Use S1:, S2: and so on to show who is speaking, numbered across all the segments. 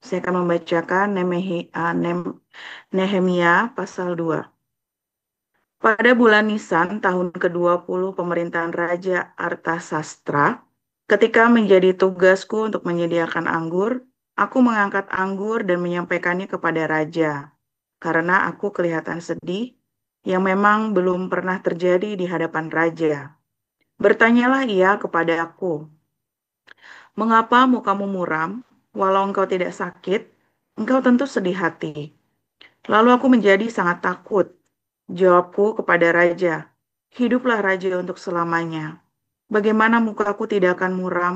S1: Saya akan membacakan Nehemia pasal 2. Pada bulan Nisan tahun ke-20 pemerintahan Raja Artasastra, ketika menjadi tugasku untuk menyediakan anggur, aku mengangkat anggur dan menyampaikannya kepada raja, karena aku kelihatan sedih, yang memang belum pernah terjadi di hadapan raja. Bertanyalah ia kepada aku, "Mengapa mukamu muram? Walau engkau tidak sakit, engkau tentu sedih hati." Lalu aku menjadi sangat takut. Jawabku kepada raja, "Hiduplah raja untuk selamanya. Bagaimana mukaku tidak akan muram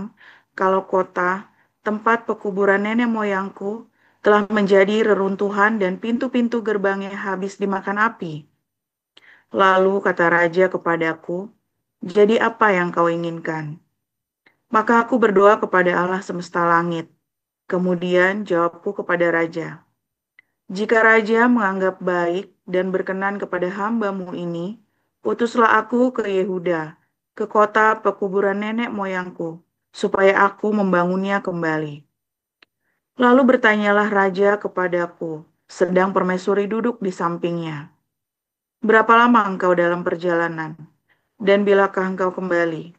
S1: kalau kota, tempat pekuburan nenek moyangku, telah menjadi reruntuhan dan pintu-pintu gerbangnya habis dimakan api?" Lalu kata raja kepadaku, "Jadi apa yang kau inginkan?" Maka aku berdoa kepada Allah semesta langit. Kemudian jawabku kepada raja, "Jika raja menganggap baik dan berkenan kepada hamba-Mu ini, utuslah aku ke Yehuda, ke kota pekuburan nenek moyangku, supaya aku membangunnya kembali." Lalu bertanyalah raja kepadaku, sedang permaisuri duduk di sampingnya, "Berapa lama engkau dalam perjalanan? Dan bilakah engkau kembali?"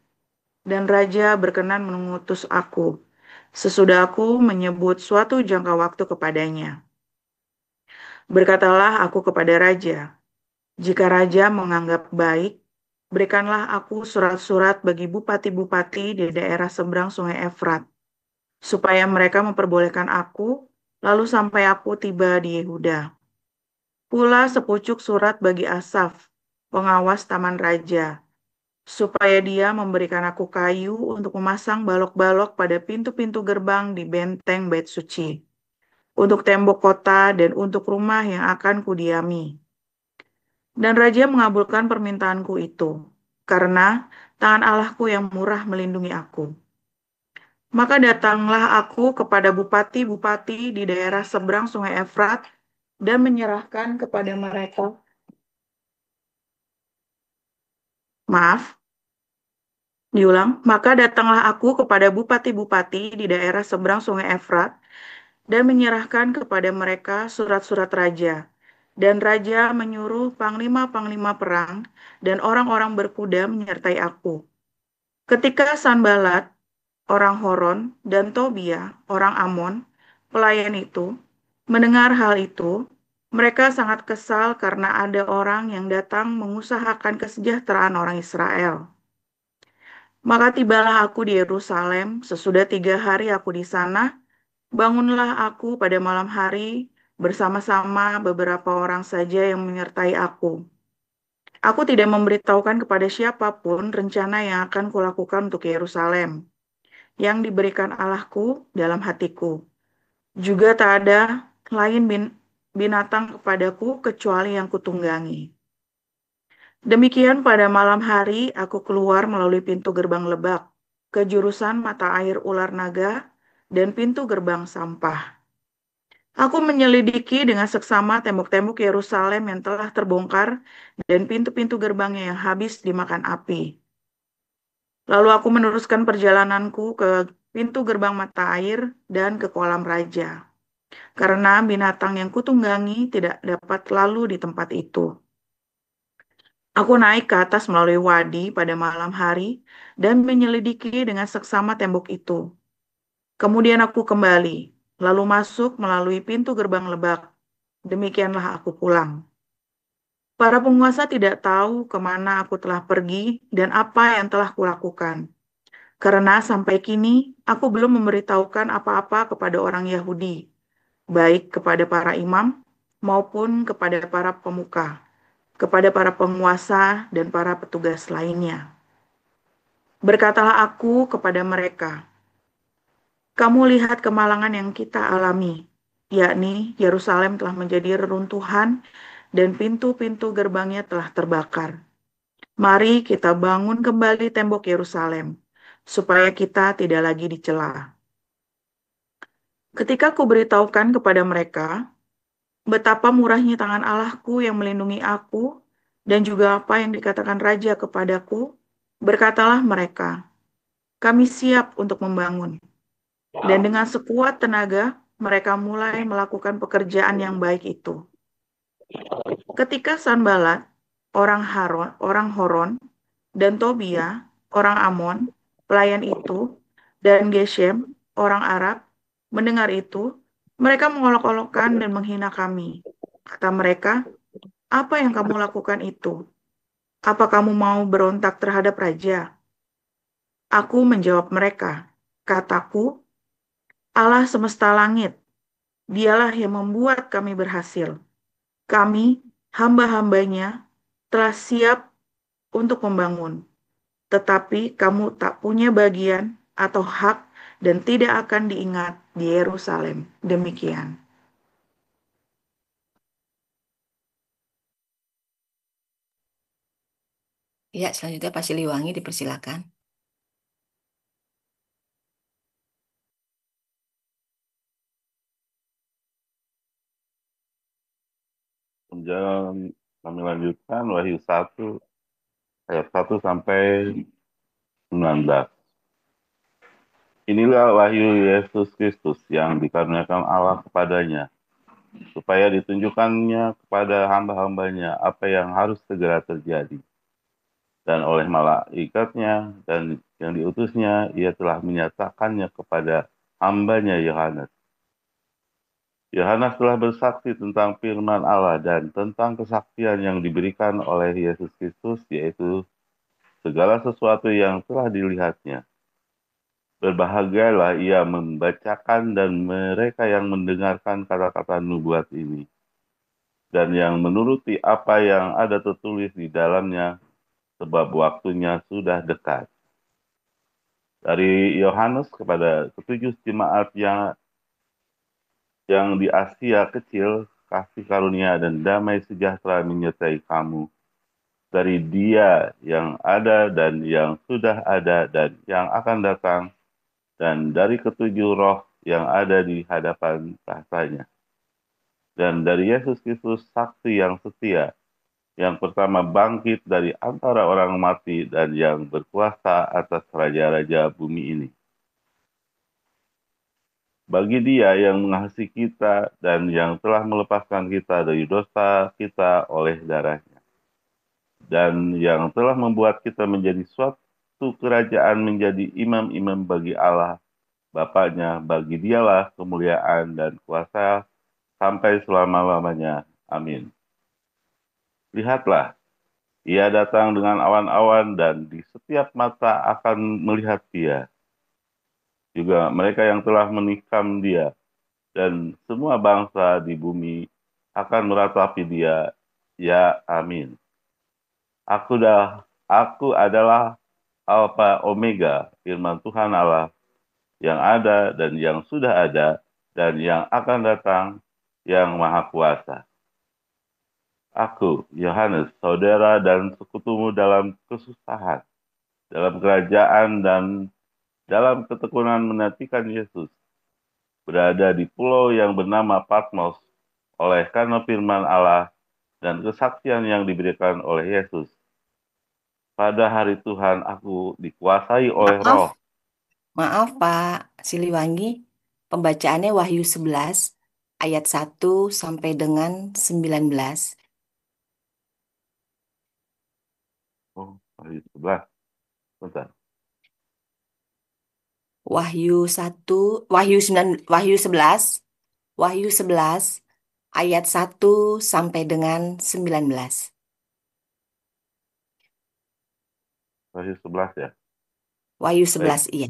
S1: Dan raja berkenan mengutus aku, sesudah aku menyebut suatu jangka waktu kepadanya. Berkatalah aku kepada raja, "Jika raja menganggap baik, berikanlah aku surat-surat bagi bupati-bupati di daerah seberang Sungai Efrat, supaya mereka memperbolehkan aku, lalu sampai aku tiba di Yehuda. Pula sepucuk surat bagi Asaf, pengawas taman raja, supaya dia memberikan aku kayu untuk memasang balok-balok pada pintu-pintu gerbang di benteng bait suci, untuk tembok kota dan untuk rumah yang akan kudiami." Dan raja mengabulkan permintaanku itu, karena tangan Allahku yang murah melindungi aku. Maka datanglah aku kepada bupati-bupati di daerah seberang Sungai Efrat dan menyerahkan kepada mereka. Maaf, diulang. Maka datanglah aku kepada bupati-bupati di daerah seberang Sungai Efrat dan menyerahkan kepada mereka surat-surat raja. Dan raja menyuruh panglima-panglima perang dan orang-orang berkuda menyertai aku. Ketika Sanbalat, orang Horon, dan Tobia, orang Amon, pelayan itu, mendengar hal itu, mereka sangat kesal karena ada orang yang datang mengusahakan kesejahteraan orang Israel. Maka tibalah aku di Yerusalem, sesudah 3 hari aku di sana, bangunlah aku pada malam hari bersama-sama beberapa orang saja yang menyertai aku. Aku tidak memberitahukan kepada siapapun rencana yang akan kulakukan untuk Yerusalem, yang diberikan Allahku dalam hatiku. Juga tak ada lain binatang kepadaku kecuali yang kutunggangi. Demikian pada malam hari aku keluar melalui pintu gerbang Lebak ke jurusan mata air Ular Naga dan pintu gerbang Sampah. Aku menyelidiki dengan seksama tembok-tembok Yerusalem yang telah terbongkar dan pintu-pintu gerbangnya yang habis dimakan api. Lalu aku meneruskan perjalananku ke pintu gerbang mata air dan ke kolam raja, karena binatang yang kutunggangi tidak dapat lalu di tempat itu. Aku naik ke atas melalui wadi pada malam hari dan menyelidiki dengan seksama tembok itu. Kemudian aku kembali, lalu masuk melalui pintu gerbang Lebak. Demikianlah aku pulang. Para penguasa tidak tahu kemana aku telah pergi dan apa yang telah kulakukan. Karena sampai kini aku belum memberitahukan apa-apa kepada orang Yahudi, baik kepada para imam maupun kepada para pemuka, kepada para penguasa dan para petugas lainnya. Berkatalah aku kepada mereka, "Kamu lihat kemalangan yang kita alami, yakni Yerusalem telah menjadi reruntuhan dan pintu-pintu gerbangnya telah terbakar. Mari kita bangun kembali tembok Yerusalem, supaya kita tidak lagi dicela." Ketika ku beritahukan kepada mereka betapa murahnya tangan Allahku yang melindungi aku dan juga apa yang dikatakan raja kepadaku, berkatalah mereka, "Kami siap untuk membangun." Dan dengan sekuat tenaga mereka mulai melakukan pekerjaan yang baik itu. Ketika Sanbalat, orang Horon, dan Tobia, orang Amon, pelayan itu, dan Geshem, orang Arab, mendengar itu, mereka mengolok-olokkan dan menghina kami. Kata mereka, apa yang kamu lakukan itu? Apa kamu mau berontak terhadap raja? Aku menjawab mereka, kataku, Allah semesta langit, dialah yang membuat kami berhasil. Kami, hamba-hambanya, telah siap untuk membangun. Tetapi kamu tak punya bagian atau hak dan tidak akan diingat di Yerusalem. Demikian.
S2: Ya, selanjutnya Pak Siliwangi dipersilakan.
S3: Kemudian kami lanjutkan Wahyu 1 ayat 1 sampai 19. Inilah wahyu Yesus Kristus yang dikaruniakan Allah kepadanya, supaya ditunjukkannya kepada hamba-hambanya apa yang harus segera terjadi. Dan oleh malaikatnya dan yang diutusnya, ia telah menyatakannya kepada hambanya Yohanes. Yohanes telah bersaksi tentang firman Allah dan tentang kesaksian yang diberikan oleh Yesus Kristus, yaitu segala sesuatu yang telah dilihatnya. Berbahagialah ia membacakan dan mereka yang mendengarkan kata-kata nubuat ini, dan yang menuruti apa yang ada tertulis di dalamnya, sebab waktunya sudah dekat. Dari Yohanes kepada ketujuh jemaat yang di Asia kecil, kasih karunia dan damai sejahtera menyertai kamu. Dari Dia yang ada dan yang sudah ada dan yang akan datang, dan dari ketujuh roh yang ada di hadapan tahtanya. Dan dari Yesus Kristus, saksi yang setia, yang pertama bangkit dari antara orang mati dan yang berkuasa atas raja-raja bumi ini. Bagi Dia yang mengasihi kita dan yang telah melepaskan kita dari dosa kita oleh darahnya, dan yang telah membuat kita menjadi suatu kerajaan, menjadi imam-imam bagi Allah Bapaknya, bagi Dialah kemuliaan dan kuasa sampai selama-lamanya. Amin. Lihatlah, ia datang dengan awan-awan dan di setiap mata akan melihat Dia. Juga mereka yang telah menikam Dia dan semua bangsa di bumi akan meratapi Dia. Ya, amin. Aku adalah Alfa Omega, firman Tuhan Allah, yang ada dan yang sudah ada dan yang akan datang, yang Maha Kuasa. Aku, Yohanes, saudara dan sekutumu dalam kesusahan, dalam kerajaan dan dalam ketekunan menantikan Yesus, berada di pulau yang bernama Patmos, oleh karena firman Allah dan kesaksian yang diberikan oleh Yesus. Pada hari Tuhan aku dikuasai oleh
S2: Maaf,
S3: roh.
S2: maaf Pak Siliwangi. Pembacaannya Wahyu 11 ayat 1 sampai dengan 19.
S3: Oh, hari 11. Bentar.
S2: Wahyu 1, Wahyu 9, Wahyu 11, Wahyu 11 ayat 1 sampai dengan 19.
S3: Hari 11 ya.
S2: Wahyu
S3: Baik.
S2: 11 iya.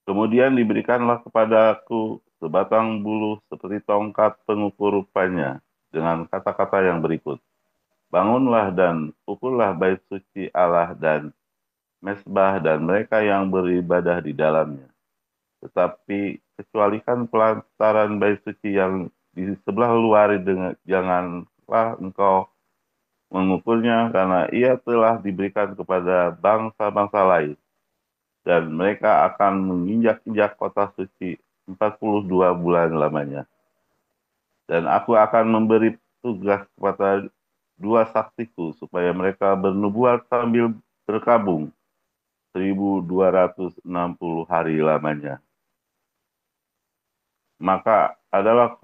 S3: Kemudian diberikanlah kepadaku sebatang bulu seperti tongkat pengukur rupanya, dengan kata-kata yang berikut. Bangunlah dan pukullah bait suci Allah dan mesbah dan mereka yang beribadah di dalamnya. Tetapi kecualikan pelantaran bait suci yang di sebelah luar, dengan janganlah engkau mengukurnya, karena ia telah diberikan kepada bangsa-bangsa lain, dan mereka akan menginjak-injak kota suci 42 bulan lamanya. Dan aku akan memberi tugas kepada dua saksiku, supaya mereka bernubuat sambil berkabung, 1260 hari lamanya. Maka adalah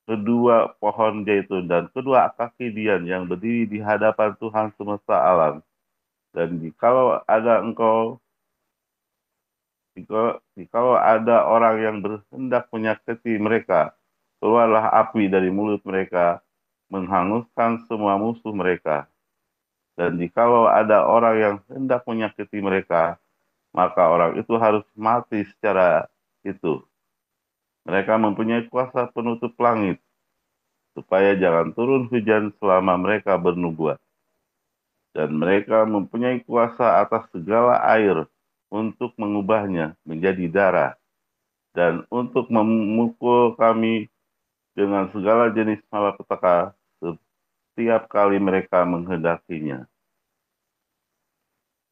S3: kedua pohon zaitun dan kedua kaki dian yang berdiri di hadapan Tuhan semesta alam. Dan jikalau ada orang yang berhendak menyakiti mereka, keluarlah api dari mulut mereka, menghanguskan semua musuh mereka. Dan jikalau ada orang yang hendak menyakiti mereka, maka orang itu harus mati secara itu. Mereka mempunyai kuasa penutup langit, supaya jangan turun hujan selama mereka bernubuat. Dan mereka mempunyai kuasa atas segala air untuk mengubahnya menjadi darah, dan untuk memukul kami dengan segala jenis malapetaka setiap kali mereka menghendakinya.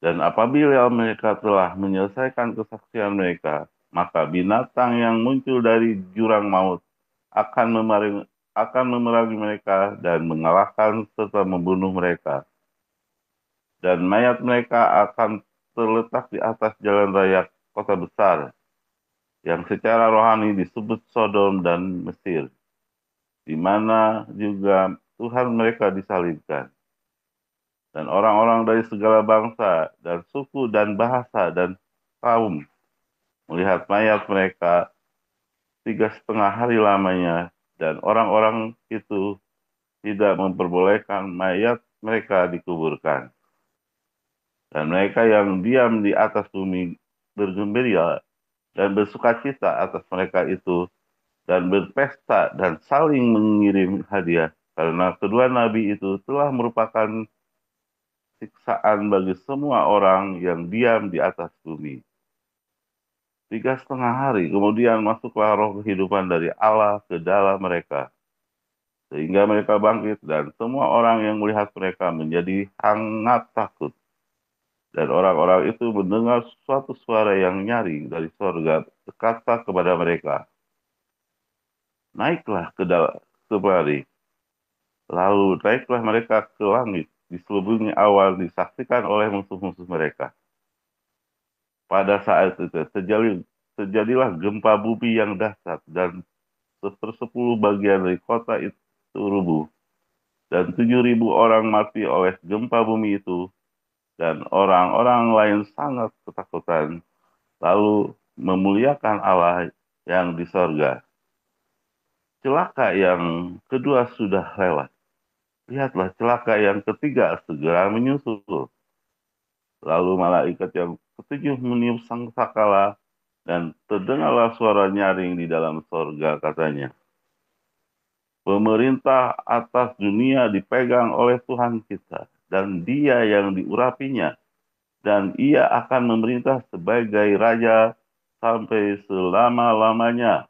S3: Dan apabila mereka telah menyelesaikan kesaksian mereka, maka binatang yang muncul dari jurang maut akan memerangi mereka dan mengalahkan serta membunuh mereka. Dan mayat mereka akan terletak di atas jalan raya kota besar, yang secara rohani disebut Sodom dan Mesir, di mana juga Tuhan mereka disalibkan. Dan orang-orang dari segala bangsa dan suku dan bahasa dan kaum melihat mayat mereka 3,5 hari lamanya, dan orang-orang itu tidak memperbolehkan mayat mereka dikuburkan. Dan mereka yang diam di atas bumi bergembira dan bersukacita atas mereka itu, dan berpesta dan saling mengirim hadiah, karena kedua nabi itu telah merupakan siksaan bagi semua orang yang diam di atas bumi. 3,5 hari kemudian masuklah roh kehidupan dari Allah ke dalam mereka, sehingga mereka bangkit, dan semua orang yang melihat mereka menjadi sangat takut. Dan orang-orang itu mendengar suatu suara yang nyaring dari sorga berkata kepada mereka, naiklah kemari. Lalu naiklah mereka ke langit, diselubungi awan, disaksikan oleh musuh-musuh mereka. Pada saat itu terjadilah gempa bumi yang dahsyat, dan 1/10 dari kota itu rubuh, dan 7.000 orang mati oleh gempa bumi itu, dan orang-orang lain sangat ketakutan, lalu memuliakan Allah yang di sorga. Celaka yang kedua sudah lewat. Lihatlah, celaka yang ketiga segera menyusul. Lalu malaikat yang ketujuh meniup sangkakala, dan terdengarlah suara nyaring di dalam sorga, katanya, pemerintah atas dunia dipegang oleh Tuhan kita, dan Dia yang diurapinya, dan Ia akan memerintah sebagai Raja sampai selama-lamanya.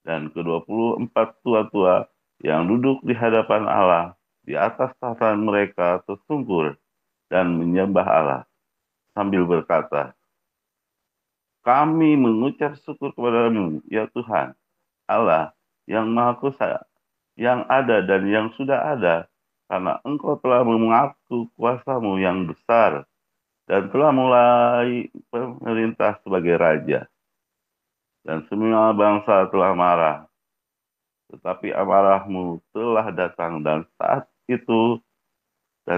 S3: Dan ke-24 tua-tua yang duduk di hadapan Allah, di atas tahta mereka tersungkur dan menyembah Allah, sambil berkata, kami mengucap syukur kepadamu, ya Tuhan, Allah yang Maha Kuasa, yang ada dan yang sudah ada, karena Engkau telah mengaku kuasamu yang besar, dan telah mulai pemerintah sebagai Raja. Dan semua bangsa telah marah, tetapi amarahmu telah datang, dan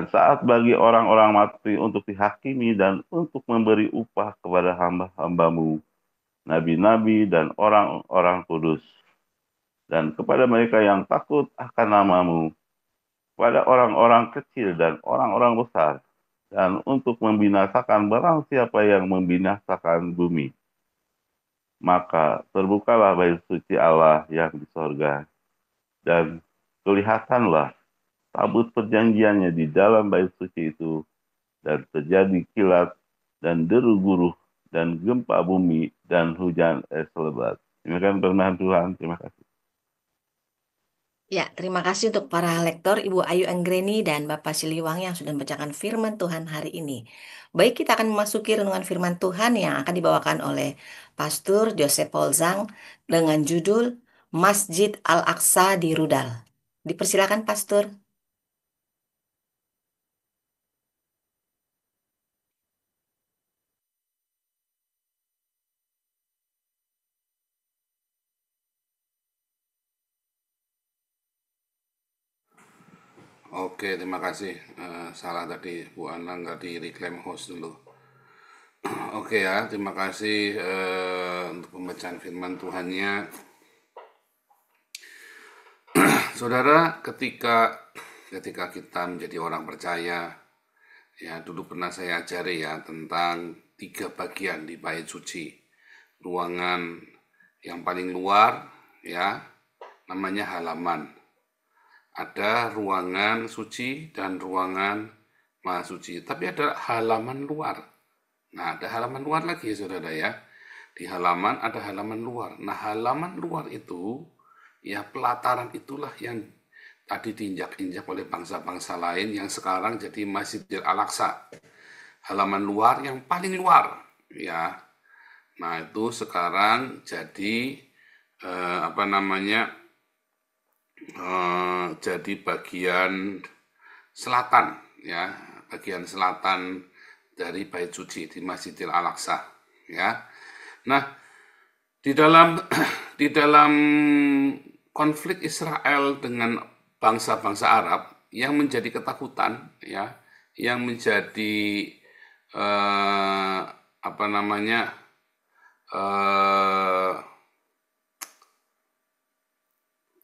S3: saat bagi orang-orang mati untuk dihakimi dan untuk memberi upah kepada hamba-hambamu, nabi-nabi dan orang-orang kudus, dan kepada mereka yang takut akan namamu, kepada orang-orang kecil dan orang-orang besar, dan untuk membinasakan barang siapa yang membinasakan bumi. Maka terbukalah bait suci Allah yang di sorga, dan kelihatanlah tabut perjanjiannya di dalam bait suci itu, dan terjadi kilat dan deru guruh dan gempa bumi dan hujan es lebat. Demikian firman Tuhan. Terima kasih.
S2: Ya, terima kasih untuk para lektor Ibu Ayu Anggreni dan Bapak Siliwangi yang sudah membacakan firman Tuhan hari ini. Baik, kita akan memasuki renungan firman Tuhan yang akan dibawakan oleh Pastor Joseph Polzang dengan judul Masjid Al-Aqsa di Rudal. Dipersilakan, Pastor.
S4: Oke, terima kasih. Salah tadi Bu Ana, nggak di reclaim host dulu. Oke ya, terima kasih untuk pembacaan firman Tuhannya. Saudara, ketika kita menjadi orang percaya, ya dulu pernah saya ajari ya tentang 3 bagian di bait suci. Ruangan yang paling luar, ya, namanya halaman. Ada ruangan suci dan ruangan maha suci, tapi ada halaman luar. Nah, ada halaman luar lagi, saudara ya. Di halaman ada halaman luar. Nah, halaman luar itu, ya pelataran itulah yang tadi diinjak-injak oleh bangsa-bangsa lain yang sekarang jadi Masjidil Al-Aqsa. Halaman luar yang paling luar, ya. Nah, itu sekarang jadi jadi bagian selatan, ya, bagian selatan dari bait suci di Masjidil Al-Aqsa, ya. Nah, di dalam di dalam konflik Israel dengan bangsa-bangsa Arab yang menjadi ketakutan, ya, yang menjadi apa namanya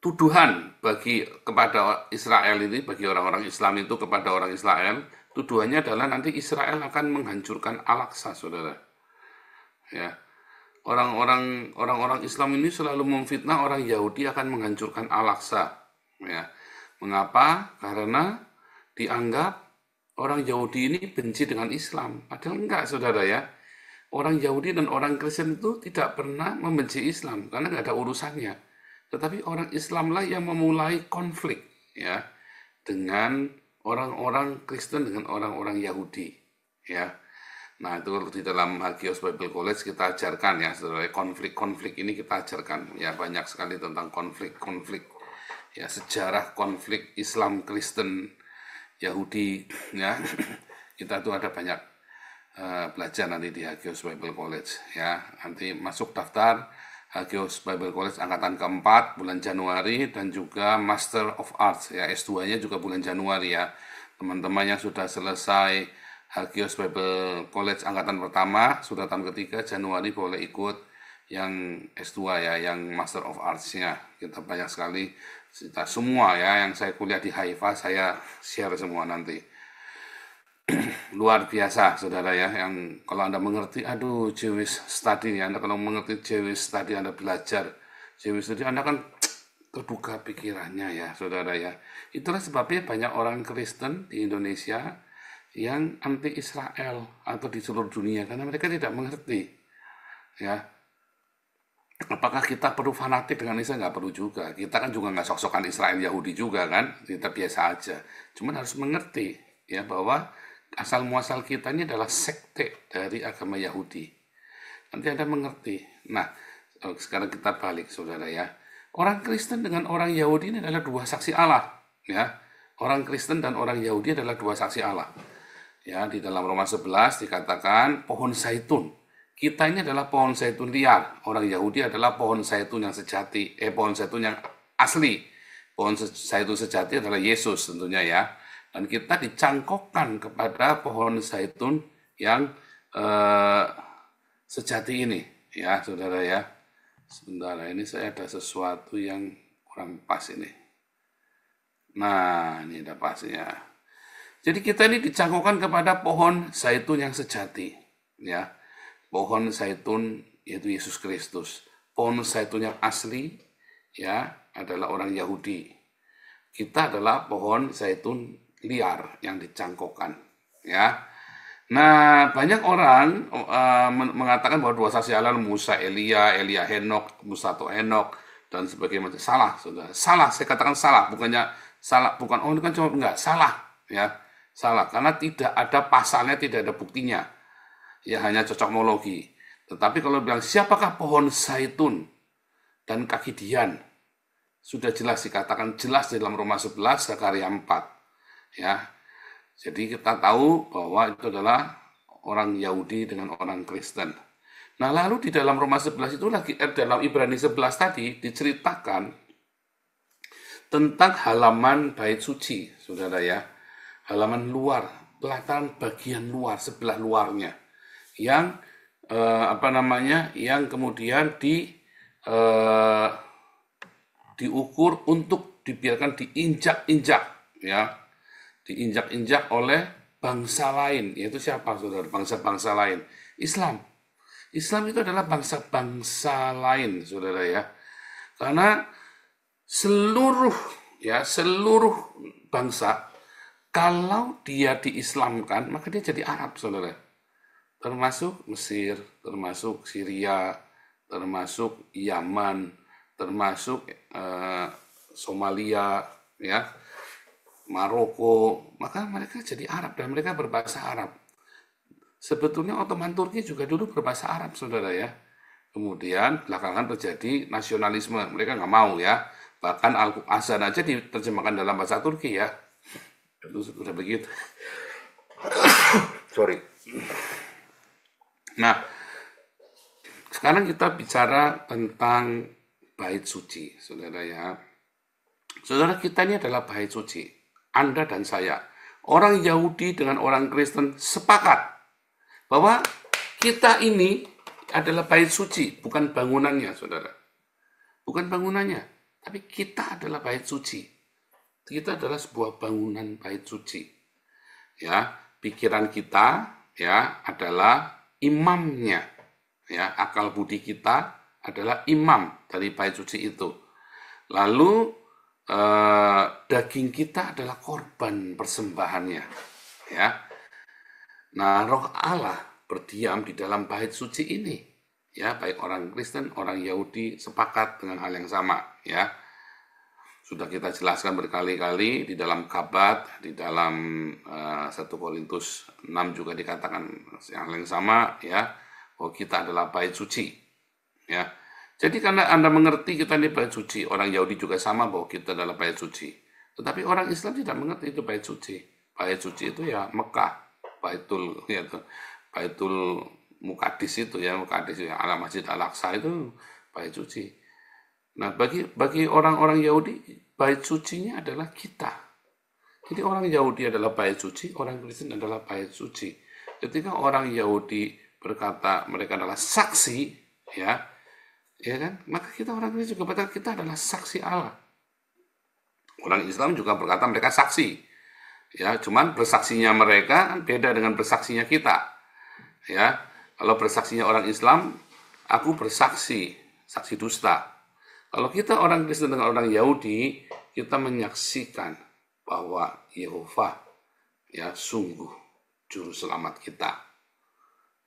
S4: tuduhan kepada Israel ini, bagi orang-orang Islam itu kepada orang Israel, tuduhannya adalah nanti Israel akan menghancurkan Al-Aqsa, saudara. Ya, orang-orang Islam ini selalu memfitnah orang Yahudi akan menghancurkan Al-Aqsa. Ya, mengapa? Karena dianggap orang Yahudi ini benci dengan Islam. Padahal enggak, saudara ya. Orang Yahudi dan orang Kristen itu tidak pernah membenci Islam karena nggak ada urusannya. Tetapi orang Islamlah yang memulai konflik, ya, dengan orang-orang Kristen dengan orang-orang Yahudi, ya. Nah, itu di dalam Hagios Bible College kita ajarkan ya, saudara, konflik-konflik ini kita ajarkan ya, banyak sekali tentang konflik-konflik, ya, sejarah konflik Islam Kristen Yahudi, ya. Kita tuh ada banyak belajar nanti di Hagios Bible College, ya. Nanti masuk daftar Hagios Bible College angkatan keempat bulan Januari dan juga Master of Arts, ya, S2-nya juga bulan Januari ya. Teman-teman yang sudah selesai Hagios Bible College angkatan pertama, sudah tahun ketiga, Januari boleh ikut yang S2 ya, yang Master of Arts-nya. Kita banyak sekali, kita semua ya, yang saya kuliah di Haifa, saya share semua nanti. Luar biasa, saudara ya, yang kalau Anda mengerti, aduh, Jewish study, ya, Anda kalau mengerti Jewish study, Anda belajar Jewish study, Anda kan terbuka pikirannya ya, saudara ya. Itulah sebabnya banyak orang Kristen di Indonesia yang anti Israel atau di seluruh dunia karena mereka tidak mengerti, ya. Apakah kita perlu fanatik dengan Israel? Nggak perlu juga. Kita kan juga nggak sok-sokan Israel Yahudi juga kan, kita biasa aja. Cuman harus mengerti ya bahwa asal muasal kita ini adalah sekte dari agama Yahudi. Nanti Anda mengerti. Nah, sekarang kita balik, saudara ya. Orang Kristen dengan orang Yahudi ini adalah dua saksi Allah, ya. Orang Kristen dan orang Yahudi adalah dua saksi Allah. Ya, di dalam Roma 11 dikatakan pohon zaitun. Kita ini adalah pohon zaitun liar. Orang Yahudi adalah pohon zaitun yang sejati, pohon zaitun yang asli. Pohon zaitun sejati adalah Yesus tentunya ya. Dan kita dicangkokkan kepada pohon zaitun yang sejati ini, ya, saudara ya. Sebentar, ini saya ada sesuatu yang kurang pas ini. Nah, ini ada pasnya. Jadi kita ini dicangkokkan kepada pohon zaitun yang sejati, ya. Pohon zaitun yaitu Yesus Kristus. Pohon zaitun yang asli, ya, adalah orang Yahudi. Kita adalah pohon zaitun liar yang dicangkokkan, ya. Nah, banyak orang mengatakan bahwa dua saksi Allah Musa, Elia Henok, Musa atau Henok dan sebagainya. Salah, saudara. Salah, saya katakan salah, bukannya salah, bukan oh ini kan cuma enggak, salah, ya. Salah karena tidak ada pasalnya, tidak ada buktinya. Ya hanya cocokmologi. Tetapi kalau bilang siapakah pohon zaitun dan kaki Dian, sudah jelas dikatakan jelas di dalam Roma 11 Zakaria 4. Ya. Jadi kita tahu bahwa itu adalah orang Yahudi dengan orang Kristen. Nah, lalu di dalam Roma 11 itu lagi dalam Ibrani 11 tadi diceritakan tentang halaman bait suci, saudara ya. Halaman luar, pelataran bagian luar, sebelah luarnya, yang yang kemudian diukur untuk dibiarkan diinjak-injak, ya, diinjak-injak oleh bangsa lain, yaitu siapa, saudara? Bangsa-bangsa lain. Islam itu adalah bangsa-bangsa lain, saudara ya. Karena seluruh bangsa, kalau dia diislamkan, maka dia jadi Arab, saudara. Termasuk Mesir, termasuk Syria, termasuk Yaman, termasuk Somalia, ya, Maroko. Maka mereka jadi Arab dan mereka berbahasa Arab. Sebetulnya Ottoman Turki juga dulu berbahasa Arab, saudara ya. Kemudian belakangan terjadi nasionalisme, mereka nggak mau ya. Bahkan Al-Azan aja diterjemahkan dalam bahasa Turki ya. Itu sudah begitu. Sorry. Nah, sekarang kita bicara tentang bait suci, saudara ya. Saudara, kita ini adalah bait suci. Anda dan saya, orang Yahudi dengan orang Kristen sepakat bahwa kita ini adalah bait suci, bukan bangunannya, saudara. Bukan bangunannya, tapi kita adalah bait suci. Kita adalah sebuah bangunan bait suci. Ya, pikiran kita ya adalah imamnya. Ya, akal budi kita adalah imam dari bait suci itu. Lalu daging kita adalah korban persembahannya. Ya. Nah, Roh Allah berdiam di dalam bait suci ini. Ya, baik orang Kristen, orang Yahudi sepakat dengan hal yang sama, ya. Sudah kita jelaskan berkali-kali di dalam Kabat, di dalam 1 Korintus 6 juga dikatakan hal yang sama, ya, bahwa kita adalah bait suci, ya. Jadi karena Anda mengerti kita ini bait suci, orang Yahudi juga sama bahwa kita adalah bait suci. Tetapi orang Islam tidak mengerti itu bait suci. Bait suci itu ya Mekah, Baitul Muqaddis itu ya, Muqaddis ya, ala Masjid Al-Aqsa itu bait suci. Nah, bagi orang-orang Yahudi, bait sucinya adalah kita. Jadi orang Yahudi adalah bait suci, orang Kristen adalah bait suci. Ketika orang Yahudi berkata mereka adalah saksi, ya kan? Maka kita orang Kristen juga berkata kita adalah saksi Allah. Orang Islam juga berkata mereka saksi. Ya, cuman bersaksinya mereka kan beda dengan bersaksinya kita. Ya, kalau bersaksinya orang Islam, aku bersaksi, saksi dusta. Kalau kita orang Kristen dengan orang Yahudi, kita menyaksikan bahwa Yehova ya sungguh juru selamat kita.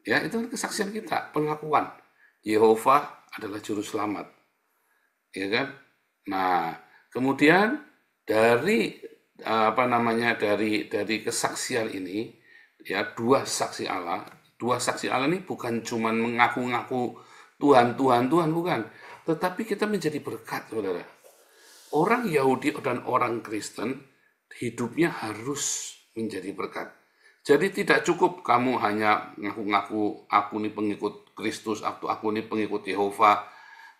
S4: Ya, itu kesaksian kita, pengakuan Yehova adalah juru selamat. Ya kan? Nah, kemudian dari dari kesaksian ini ya dua saksi Allah ini bukan cuma mengaku-ngaku Tuhan bukan, tetapi kita menjadi berkat, saudara. Orang Yahudi dan orang Kristen hidupnya harus menjadi berkat. Jadi tidak cukup kamu hanya ngaku-ngaku aku ini pengikut Kristus, aku ini pengikut Yehova,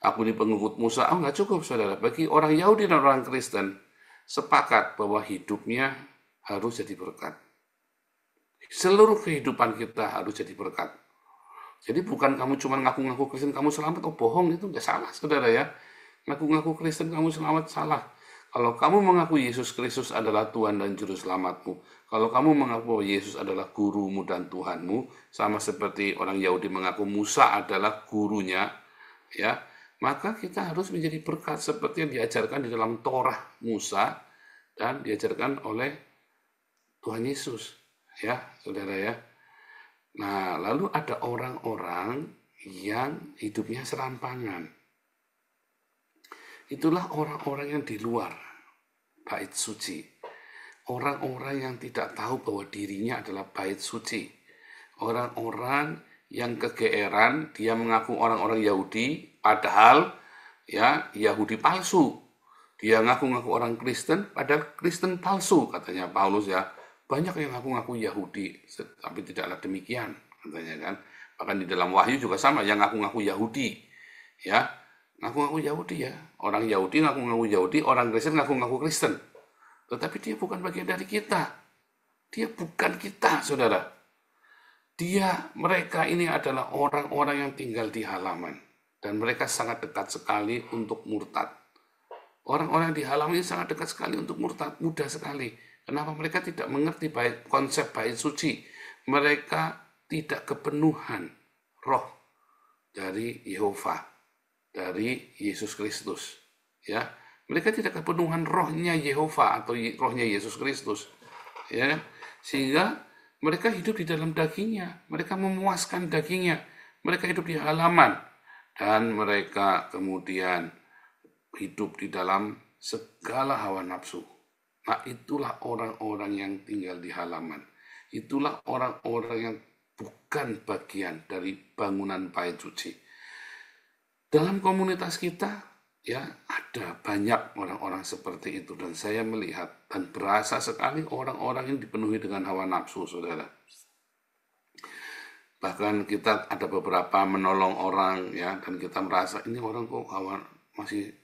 S4: aku ini pengikut Musa. Nggak cukup, saudara. Bagi orang Yahudi dan orang Kristen sepakat bahwa hidupnya harus jadi berkat. Seluruh kehidupan kita harus jadi berkat. Jadi bukan kamu cuma ngaku-ngaku Kristen kamu selamat, bohong, itu nggak salah, saudara ya. Ngaku-ngaku Kristen kamu selamat, salah. Kalau kamu mengaku Yesus Kristus adalah Tuhan dan Juru Selamatmu, kalau kamu mengaku Yesus adalah gurumu dan Tuhanmu, sama seperti orang Yahudi mengaku Musa adalah gurunya, ya, maka kita harus menjadi berkat seperti yang diajarkan di dalam Torah Musa dan diajarkan oleh Tuhan Yesus, ya, saudara ya. Nah, lalu ada orang-orang yang hidupnya serampangan. Itulah orang-orang yang di luar bait suci. Orang-orang yang tidak tahu bahwa dirinya adalah bait suci. Orang-orang yang kegeeran, dia mengaku orang-orang Yahudi, padahal ya Yahudi palsu. Dia ngaku-ngaku orang Kristen, padahal Kristen palsu, katanya Paulus ya. Banyak yang ngaku-ngaku Yahudi, tapi tidaklah demikian, katanya kan. Bahkan di dalam Wahyu juga sama, yang ngaku-ngaku Yahudi, ya. ngaku-ngaku Yahudi ya. Orang Yahudi ngaku-ngaku Yahudi, orang Kristen ngaku-ngaku Kristen. Tetapi dia bukan bagian dari kita. Dia bukan kita, saudara. Mereka ini adalah orang-orang yang tinggal di halaman. Dan mereka sangat dekat sekali untuk murtad. Orang-orang di halaman ini sangat dekat sekali untuk murtad, mudah sekali. Kenapa mereka tidak mengerti konsep bait suci? Mereka tidak kepenuhan roh dari Yehova, dari Yesus Kristus. Ya, mereka tidak kepenuhan rohnya Yehova atau rohnya Yesus Kristus. Ya, sehingga mereka hidup di dalam dagingnya, mereka memuaskan dagingnya, mereka hidup di halaman, dan mereka kemudian hidup di dalam segala hawa nafsu. Nah, itulah orang-orang yang tinggal di halaman. Itulah orang-orang yang bukan bagian dari bangunan bait suci. Dalam komunitas kita, ya, ada banyak orang-orang seperti itu, dan saya melihat dan berasa sekali orang-orang yang dipenuhi dengan hawa nafsu, saudara. Bahkan kita ada beberapa menolong orang, ya, dan kita merasa ini orang kok masih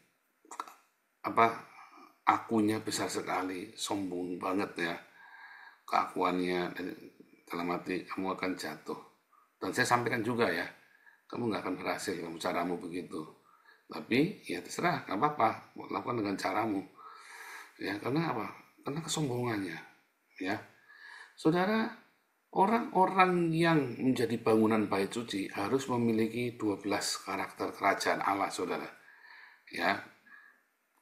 S4: akunya besar sekali, sombong banget ya keakuannya, dalam hati kamu akan jatuh. Dan saya sampaikan juga ya, kamu nggak akan berhasil kamu caramu begitu. Tapi ya terserah, nggak apa-apa, lakukan dengan caramu. Ya, karena apa? Karena kesombongannya. Ya, saudara, orang-orang yang menjadi bangunan bait suci harus memiliki 12 karakter kerajaan Allah, saudara. Ya,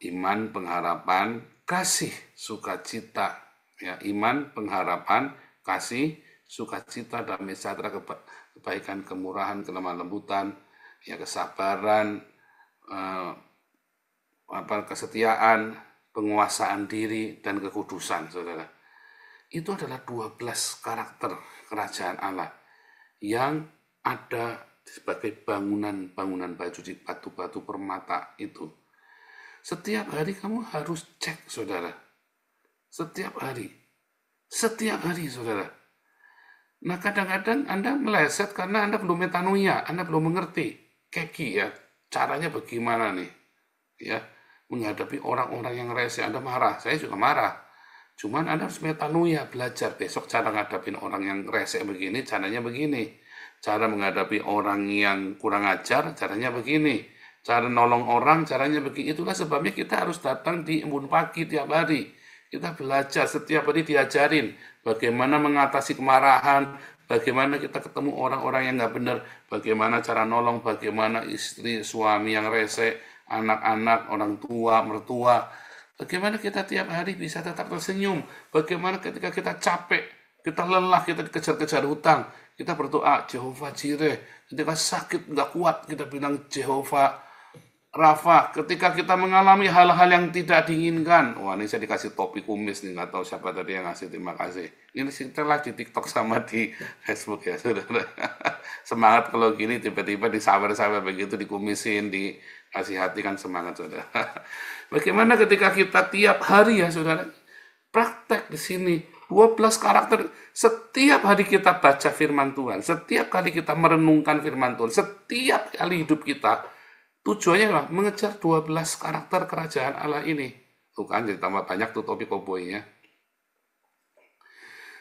S4: iman, pengharapan, kasih, sukacita. Ya, iman, pengharapan, kasih, sukacita, damai sejahtera, kebaikan, kemurahan, kelemah lembutan, ya, kesabaran, kesetiaan, penguasaan diri, dan kekudusan, saudara. Itu adalah 12 karakter kerajaan Allah yang ada sebagai bangunan bait suci, batu-batu permata itu. Setiap hari kamu harus cek, saudara. Setiap hari, saudara. Nah, kadang-kadang Anda meleset karena Anda belum metanoia, Anda belum mengerti. Keki ya, caranya bagaimana nih? Ya, menghadapi orang-orang yang rese. Anda marah, saya juga marah. Cuman Anda harus metanoia, belajar besok cara ngadapin orang yang rese begini, caranya begini. Cara menghadapi orang yang kurang ajar, caranya begini. Cara nolong orang, caranya begini. Itulah sebabnya kita harus datang di embun pagi tiap hari. Kita belajar setiap hari, diajarin bagaimana mengatasi kemarahan, bagaimana kita ketemu orang-orang yang nggak benar, bagaimana cara nolong, bagaimana istri, suami yang rese, anak-anak, orang tua, mertua. Bagaimana kita tiap hari bisa tetap tersenyum, bagaimana ketika kita capek, kita lelah, kita dikejar-kejar hutang, kita berdoa, Jehovah Jireh. Ketika sakit, nggak kuat, kita bilang Jehovah Rafa. Ketika kita mengalami hal-hal yang tidak diinginkan, wah, ini saya dikasih topi kumis nih, nggak tahu siapa tadi yang ngasih, terima kasih. Ini setelah di TikTok sama di Facebook ya, saudara. Semangat kalau gini tiba-tiba disawer-sawer begitu, dikumisin, dikasih hati, kan semangat, saudara. Bagaimana ketika kita tiap hari ya, saudara, praktek di sini 12 karakter. Setiap hari kita baca firman Tuhan, setiap kali kita merenungkan firman Tuhan, setiap kali hidup kita, tujuannya adalah mengejar 12 karakter kerajaan Allah ini. Tuh kan, jadi tambah banyak tuh topi koboi-nya.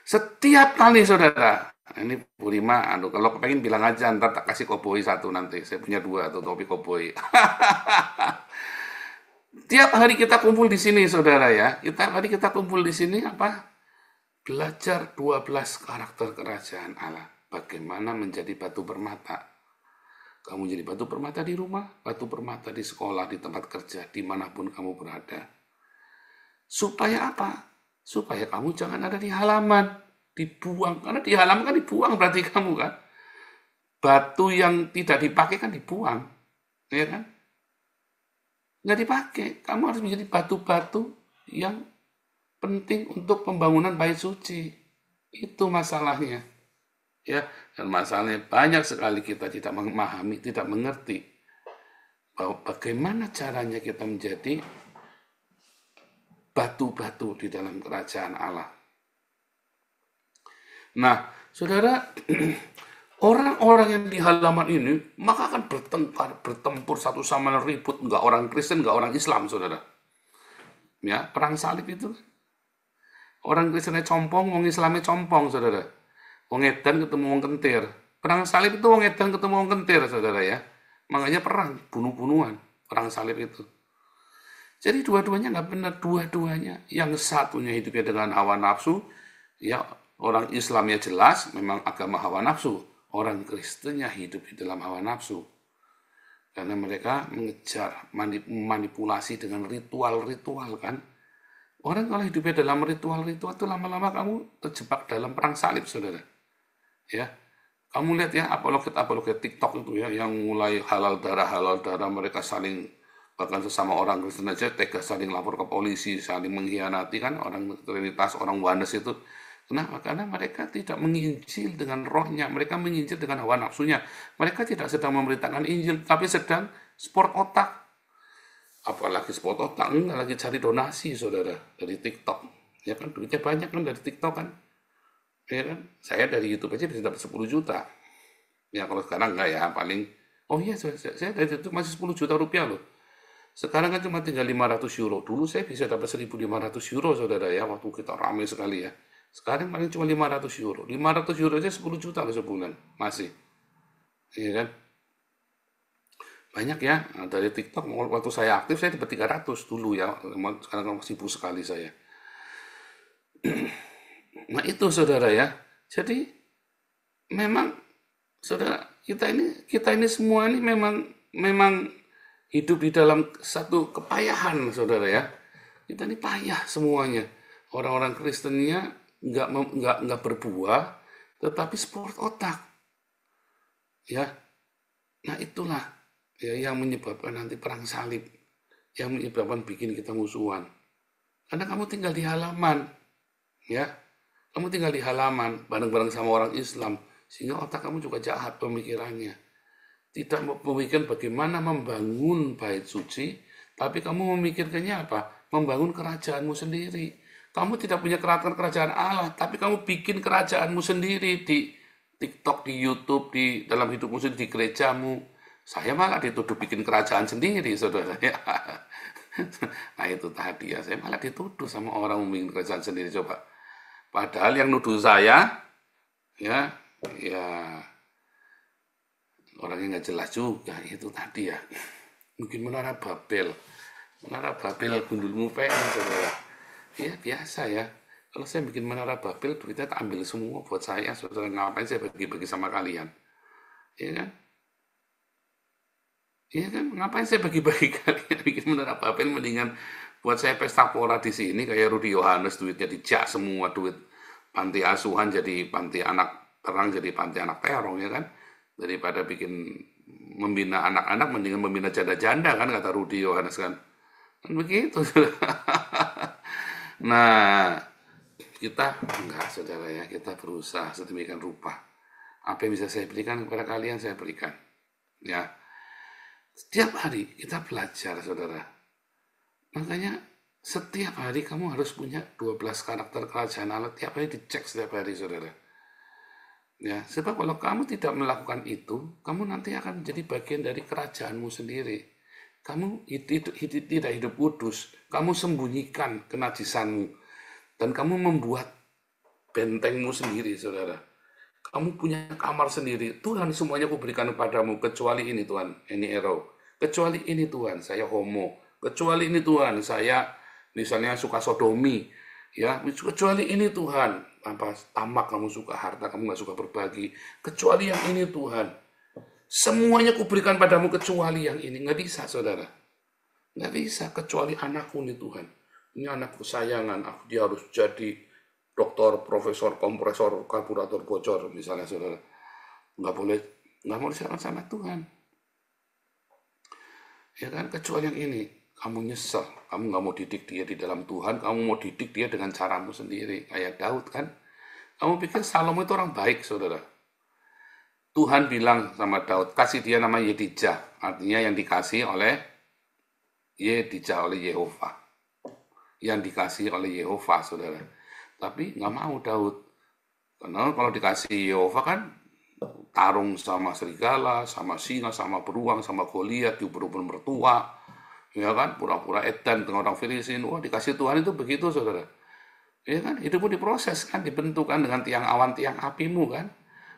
S4: Setiap kali, saudara. Ini Bu Rima, kalau kepengen bilang aja, ntar tak kasih koboi satu nanti. Saya punya 2 tuh topi koboi. Tiap hari kita kumpul di sini, saudara ya. Tiap hari kita kumpul di sini apa? Belajar 12 karakter kerajaan Allah. Bagaimana menjadi batu permata. Kamu jadi batu permata di rumah, batu permata di sekolah, di tempat kerja, dimanapun kamu berada. Supaya apa? Supaya kamu jangan ada di halaman, dibuang. Karena di halaman kan dibuang berarti kamu kan. Batu yang tidak dipakai kan dibuang. Ya kan? Nggak dipakai. Kamu harus menjadi batu-batu yang penting untuk pembangunan bait suci. Itu masalahnya. Ya, dan masalahnya banyak sekali kita tidak memahami, tidak mengerti bahwa bagaimana caranya kita menjadi batu-batu di dalam kerajaan Allah. Nah, saudara, Orang-orang yang di halaman ini maka akan bertengkar, bertempur satu sama lain, ribut, nggak orang Kristen, nggak orang Islam, saudara. Ya, perang salib itu orang Kristennya compong, wong Islamnya compong, saudara. Wong edan ketemu wong kentir. Perang salib itu wong edan ketemu wong kentir, saudara ya. Makanya perang, bunuh-bunuhan, perang salib itu. Jadi dua-duanya nggak benar, dua-duanya. Yang satunya hidupnya dengan hawa nafsu, ya orang Islamnya jelas memang agama hawa nafsu. Orang Kristennya hidup di dalam hawa nafsu. Karena mereka mengejar, manipulasi dengan ritual-ritual kan. Orang kalau hidupnya dalam ritual-ritual itu lama-lama kamu terjebak dalam perang salib, saudara. Ya, kamu lihat ya apologet TikTok itu ya, yang mulai halal darah mereka saling, bahkan sesama orang Kristen aja tega saling lapor ke polisi, saling mengkhianati kan, orang Trinitas, orang Oneness itu. Kenapa? Karena mereka tidak menginjil dengan rohnya, mereka menginjil dengan hawa nafsunya. Mereka tidak sedang memberitakan Injil, tapi sedang sport otak. Apalagi sport otak, enggak lagi cari donasi, saudara, dari TikTok. Ya kan, duitnya banyak kan dari TikTok kan. Ya kan? Saya dari YouTube aja bisa dapat 10 juta. Ya kalau sekarang enggak ya, paling, oh iya, saya dari YouTube masih 10 juta rupiah loh. Sekarang kan cuma tinggal 500 euro. Dulu saya bisa dapat 1.500 euro, saudara ya, waktu kita ramai sekali ya. Sekarang paling cuma 500 euro. 500 euro aja 10 juta loh sebulan. Masih. Iya kan? Banyak ya. Nah, dari TikTok, waktu saya aktif, saya dapat 300 dulu ya. Sekarang sibuk sekali saya. Nah itu saudara ya. Jadi memang saudara, kita ini semua ini memang hidup di dalam satu kepayahan, saudara ya. Kita ini payah semuanya. Orang-orang Kristennya nggak berbuah, tetapi sport otak. Ya, nah itulah ya yang menyebabkan nanti perang salib, yang menyebabkan bikin kita musuhan. Karena kamu tinggal di halaman, ya, kamu tinggal di halaman bareng-bareng sama orang Islam, sehingga otak kamu juga jahat pemikirannya. Tidak memikirkan bagaimana membangun bait suci, tapi kamu memikirkannya apa? Membangun kerajaanmu sendiri. Kamu tidak punya kerajaan Allah, tapi kamu bikin kerajaanmu sendiri di TikTok, di YouTube, di dalam hidupmu sendiri, di gerejamu. Saya malah dituduh bikin kerajaan sendiri, saudara. Nah itu tadi ya, saya malah dituduh sama orang bikin kerajaan sendiri, coba. Padahal yang nuduh saya, ya orangnya nggak jelas juga, itu tadi ya. Mungkin Menara Babel gundulmu pengen, saudara. Ya biasa ya. Kalau saya bikin Menara Babel, duitnya tak ambil semua buat saya, saudara. Ngapain saya bagi-bagi sama kalian? Iya kan? Iya kan? Ngapain saya bagi-bagi kalian bikin Menara Babel? Mendingan buat saya pesta pora di sini kayak Rudi Yohanes, duitnya dijak semua, duit panti asuhan jadi panti anak terang, jadi panti anak terong ya kan? Daripada membina anak-anak, mendingan membina janda-janda kan, kata Rudi Yohanes kan. Kan begitu. Nah, kita enggak, saudara ya, kita berusaha sedemikian rupa. Apa yang bisa saya berikan kepada kalian, saya berikan. Ya, setiap hari kita belajar, saudara. Makanya setiap hari kamu harus punya 12 karakter kerajaan Allah. Tiap hari dicek setiap hari, saudara. Ya, sebab kalau kamu tidak melakukan itu, kamu nanti akan menjadi bagian dari kerajaanmu sendiri. Kamu tidak hidup kudus, kamu sembunyikan kenajisanmu, dan kamu membuat bentengmu sendiri, saudara. Kamu punya kamar sendiri. Tuhan, semuanya kuberikan kepadamu, kecuali ini Tuhan, ini ero. Kecuali ini Tuhan, saya homo. Kecuali ini Tuhan, saya misalnya suka sodomi. Ya, kecuali ini Tuhan, apa tamak, kamu suka harta, kamu nggak suka berbagi. Kecuali yang ini Tuhan. Semuanya kuberikan padamu kecuali yang ini. Nggak bisa, saudara. Nggak bisa, kecuali anakku nih Tuhan. Ini anakku kesayangan, dia harus jadi doktor, profesor, kompresor, karburator bocor, misalnya, saudara. Nggak mau diserahkan sama Tuhan. Ya kan, kecuali yang ini. Kamu nyesel, kamu nggak mau didik dia di dalam Tuhan, kamu mau didik dia dengan caramu sendiri. Kayak Daud kan. Kamu pikir Salomo itu orang baik, saudara. Tuhan bilang sama Daud, kasih dia nama Yedijah, artinya yang dikasih oleh Yedijah, oleh Yehova. Yang dikasih oleh Yehova, saudara. Tapi nggak mau Daud. Karena kalau dikasih Yehova kan, tarung sama serigala, sama singa, sama beruang, sama Goliat, diuber-uber mertua, ya kan, pura-pura edan dengan orang Filistin. Wah, dikasih Tuhan itu begitu, saudara. Ya kan, hidupmu diproses kan, dibentukkan dengan tiang awan, tiang apimu kan.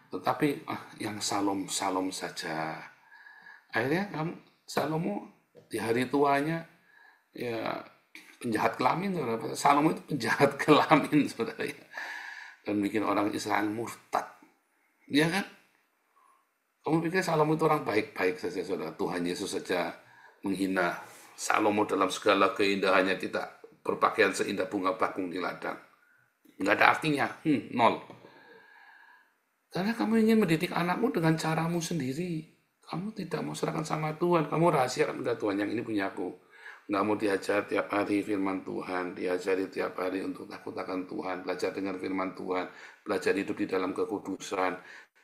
S4: Tetapi yang salom-salom saja. Akhirnya Salomo di hari tuanya ya penjahat kelamin, saudara. Salomo itu penjahat kelamin, saudara. Dan bikin orang Israel murtad. Ya kan? Kamu pikir Salomo itu orang baik-baik saja, saudara. Tuhan Yesus saja menghina Salomo dalam segala keindahannya, tidak berpakaian seindah bunga bakung di ladang. Nggak ada artinya, nol. Karena kamu ingin mendidik anakmu dengan caramu sendiri. Kamu tidak mau serahkan sama Tuhan. Kamu rahasiakan, enggak, Tuhan yang ini punya aku. Nggak mau diajar tiap hari firman Tuhan. Diajari tiap hari untuk takut akan Tuhan. Belajar dengar firman Tuhan. Belajar hidup di dalam kekudusan.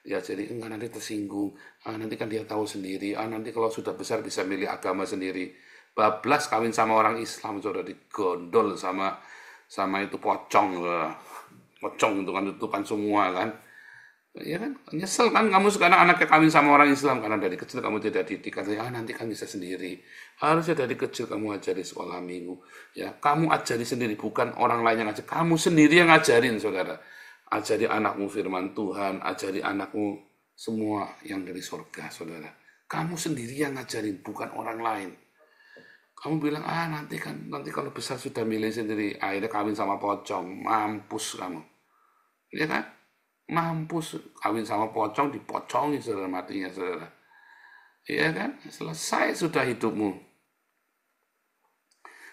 S4: Diajari, enggak, nanti tersinggung. Nanti kan dia tahu sendiri. Nanti kalau sudah besar bisa milih agama sendiri. Bablas kawin sama orang Islam, sudah digondol sama itu pocong. Pocong itu kan tutupan semua kan. Ya kan, nyesel kan kamu sekarang anaknya kawin sama orang Islam karena dari kecil kamu tidak dididik. Katanya, nanti kan bisa sendiri. Harusnya dari kecil kamu ajari sekolah minggu. Ya, kamu ajari sendiri, bukan orang lain yang ajari. Kamu sendiri yang ngajarin, saudara. Ajari anakmu firman Tuhan, ajari anakmu semua yang dari surga, saudara. Kamu sendiri yang ngajarin, bukan orang lain. Kamu bilang, nanti kalau besar sudah milih sendiri, akhirnya kawin sama pocong, mampus kamu. Ya kan? Mampus, kawin sama pocong, dipocongi, saudara, matinya, saudara. Ya kan? Selesai sudah hidupmu.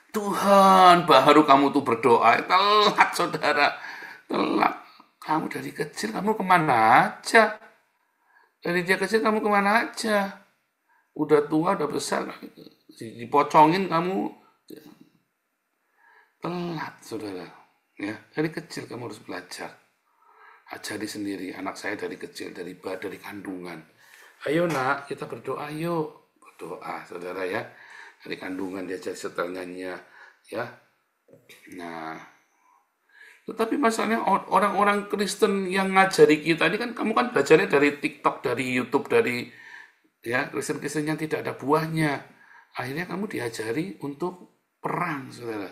S4: Tuhan, baru kamu tuh berdoa, telat, saudara. Telat. Kamu dari kecil, kamu kemana aja? Dari dia kecil, kamu kemana aja? Udah tua, udah besar, dipocongin kamu. Telat, saudara. Ya, dari kecil kamu harus belajar. Ajari sendiri, anak saya dari kecil, dari kandungan. Ayo nak, kita berdoa, yuk. Berdoa, saudara ya. Dari kandungan diajari setelnya, ya. Nah, tetapi masalahnya orang-orang Kristen yang ngajari kita ini kan, kamu kan belajarnya dari TikTok, dari YouTube, dari ya Kristen-Kristen yang tidak ada buahnya. Akhirnya kamu diajari untuk perang, saudara.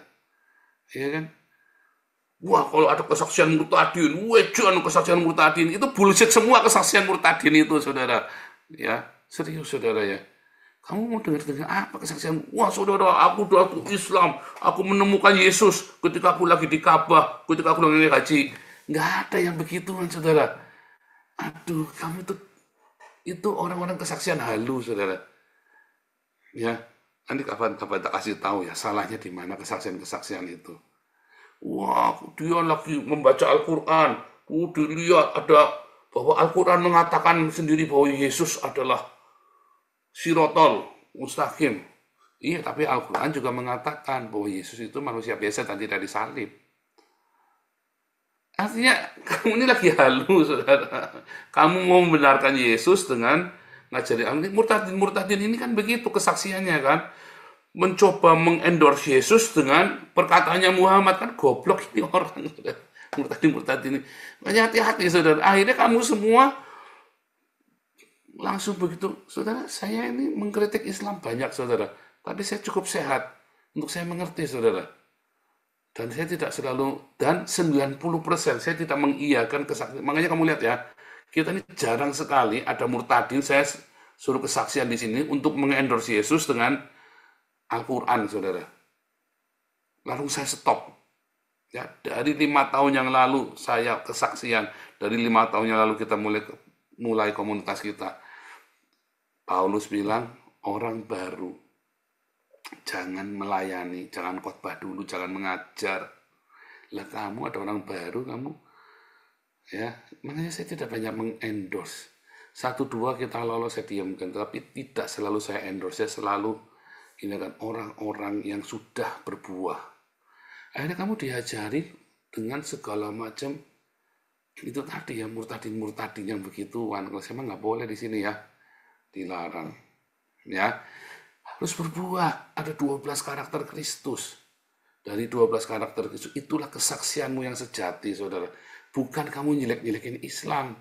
S4: Ya kan? Wah, kalau ada kesaksian murtadin, wejan kesaksian murtadin, itu bullshit semua kesaksian murtadin itu, saudara. Ya, serius, saudara ya. Kamu mau dengar apa kesaksian? Wah, saudara, aku Islam, aku menemukan Yesus ketika aku lagi di Ka'bah, ketika aku lagi haji. Nggak ada yang begituan, saudara. Aduh, kamu itu orang-orang kesaksian halu, saudara. Ya, nanti kapan-kapan tak kasih tahu ya, salahnya di mana kesaksian-kesaksian itu. Wah, dia lagi membaca Al-Quran. Dilihat ada bahwa Al-Quran mengatakan sendiri bahwa Yesus adalah Sirotol Mustaqim. Iya, tapi Al-Quran juga mengatakan bahwa Yesus itu manusia biasa dan tidak disalib. Artinya, kamu ini lagi halu, saudara. Kamu mau membenarkan Yesus dengan ngajari murtadin ini kan begitu kesaksiannya kan. Mencoba mengendorse Yesus dengan perkataannya Muhammad, kan goblok ini orang, murtad ini. Makanya hati-hati, saudara. Akhirnya kamu semua langsung begitu. Saudara, saya ini mengkritik Islam banyak, saudara. Tapi saya cukup sehat untuk saya mengerti, saudara. Dan saya tidak selalu, dan 90% saya tidak mengiyakan kesaksian. Makanya kamu lihat ya, kita ini jarang sekali ada murtadin, saya suruh kesaksian di sini untuk mengendorse Yesus dengan Al-Quran, saudara. Lalu saya stop. Ya, dari 5 tahun yang lalu saya kesaksian. Dari 5 tahun yang lalu kita mulai komunitas kita. Paulus bilang, orang baru jangan melayani, jangan khotbah dulu, jangan mengajar. Lah kamu ada orang baru, kamu ya, makanya saya tidak banyak mengendorse. 1-2 kita lolos saya diamkan, tapi tidak selalu saya endorse, saya selalu ini kan orang-orang yang sudah berbuah. Akhirnya kamu diajari dengan segala macam itu tadi ya, murtadin yang begituan. Kalau saya mah nggak boleh di sini ya, dilarang. Ya, harus berbuah. Ada 12 karakter Kristus. Dari 12 karakter Kristus itulah kesaksianmu yang sejati, saudara. Bukan kamu nyelek-nyelekin Islam.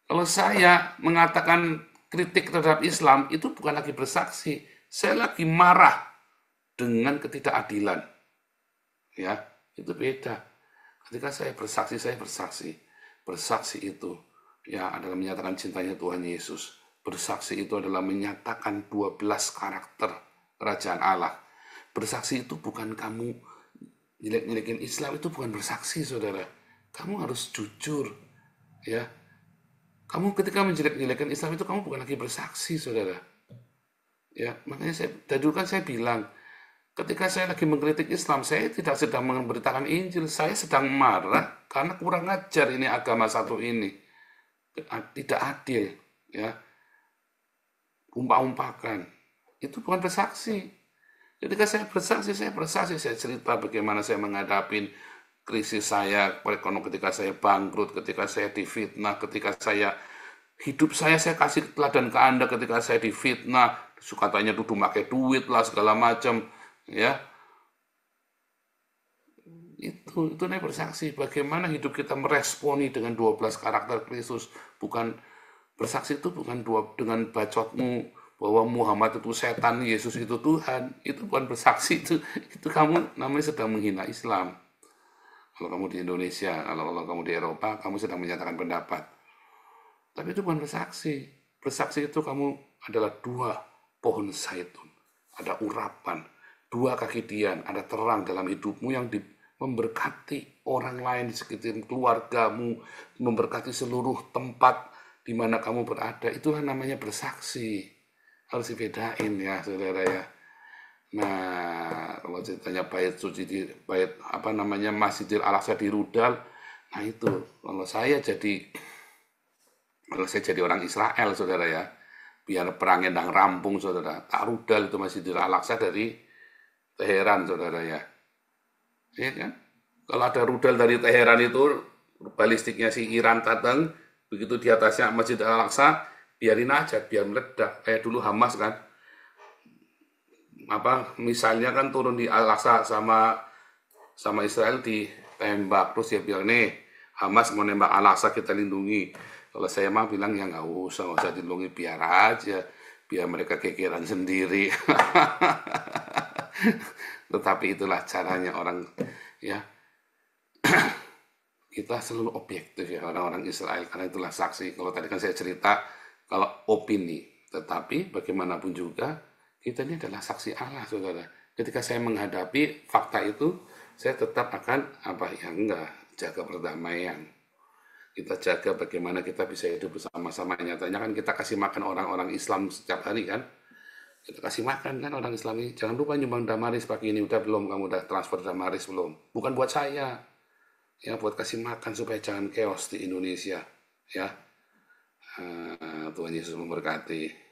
S4: Kalau saya mengatakan kritik terhadap Islam, itu bukan lagi bersaksi. Saya lagi marah dengan ketidakadilan. Ya, itu beda. Ketika saya bersaksi, saya bersaksi. Bersaksi itu ya adalah menyatakan cintanya Tuhan Yesus. Bersaksi itu adalah menyatakan 12 karakter kerajaan Allah. Bersaksi itu bukan kamu nyelek-nyelekin Islam, itu bukan bersaksi, saudara. Kamu harus jujur. Ya, kamu ketika menjelek-jelekan Islam itu kamu bukan lagi bersaksi, saudara. Ya, makanya dulu kan saya bilang, ketika saya lagi mengkritik Islam, saya tidak sedang memberitakan Injil, saya sedang marah karena kurang ajar ini agama satu ini, tidak adil, ya, umpah-umpakan. Itu bukan bersaksi. Ketika saya bersaksi, saya cerita bagaimana saya menghadapi krisis saya, ketika saya bangkrut, ketika saya difitnah, ketika hidup saya kasih teladan ke Anda ketika saya difitnah, katanya duduk pakai duit lah segala macam, ya. Itu nih bersaksi bagaimana hidup kita meresponi dengan 12 karakter Kristus. Bukan bersaksi itu bukan dengan bacotmu bahwa Muhammad itu setan, Yesus itu Tuhan. Itu bukan bersaksi, itu kamu namanya sedang menghina Islam. Kalau kamu di Indonesia, kalau kamu di Eropa, kamu sedang menyatakan pendapat. Tapi itu bukan bersaksi. Bersaksi itu kamu adalah 2 pohon zaitun. Ada urapan, 2 kaki dian, ada terang dalam hidupmu yang memberkati orang lain di sekitar keluargamu, memberkati seluruh tempat di mana kamu berada. Itulah namanya bersaksi. Harus dibedain ya, saudara ya. Nah, kalau ceritanya bait suci Masjidil Al-Aqsa di rudal, nah itu kalau saya jadi orang Israel, saudara ya, biar perang endang rampung, saudara, tak rudal itu Masjidil Al-Aqsa dari Teheran, saudara ya. Ya kan? Kalau ada rudal dari Teheran itu, balistiknya si Iran datang, begitu di atasnya Masjid Al-Aqsa, biarin aja, biar meledak. Kayak dulu Hamas kan, misalnya kan turun di Al-Aqsa sama Israel ditembak, terus dia bilang, nih Hamas mau nembak Al-Aqsa, kita lindungi. Kalau saya mah bilang ya nggak usah dilindungi, biar aja, biar mereka kekiran sendiri. Tetapi itulah caranya orang, ya. Kita selalu objektif ya orang-orang Israel, karena itulah saksi. Kalau tadi kan saya cerita kalau opini, tetapi bagaimanapun juga kita ini adalah saksi Allah, saudara. Ketika saya menghadapi fakta itu, saya tetap akan jaga perdamaian. Kita jaga bagaimana kita bisa hidup bersama-sama. Nyatanya kan kita kasih makan orang-orang Islam setiap hari kan. Kita kasih makan kan orang Islam ini. Jangan lupa nyumbang Damaris pagi ini. Udah belum? Kamu udah transfer Damaris belum? Bukan buat saya. Ya, buat kasih makan supaya jangan chaos di Indonesia. Ya, Tuhan Yesus memberkati.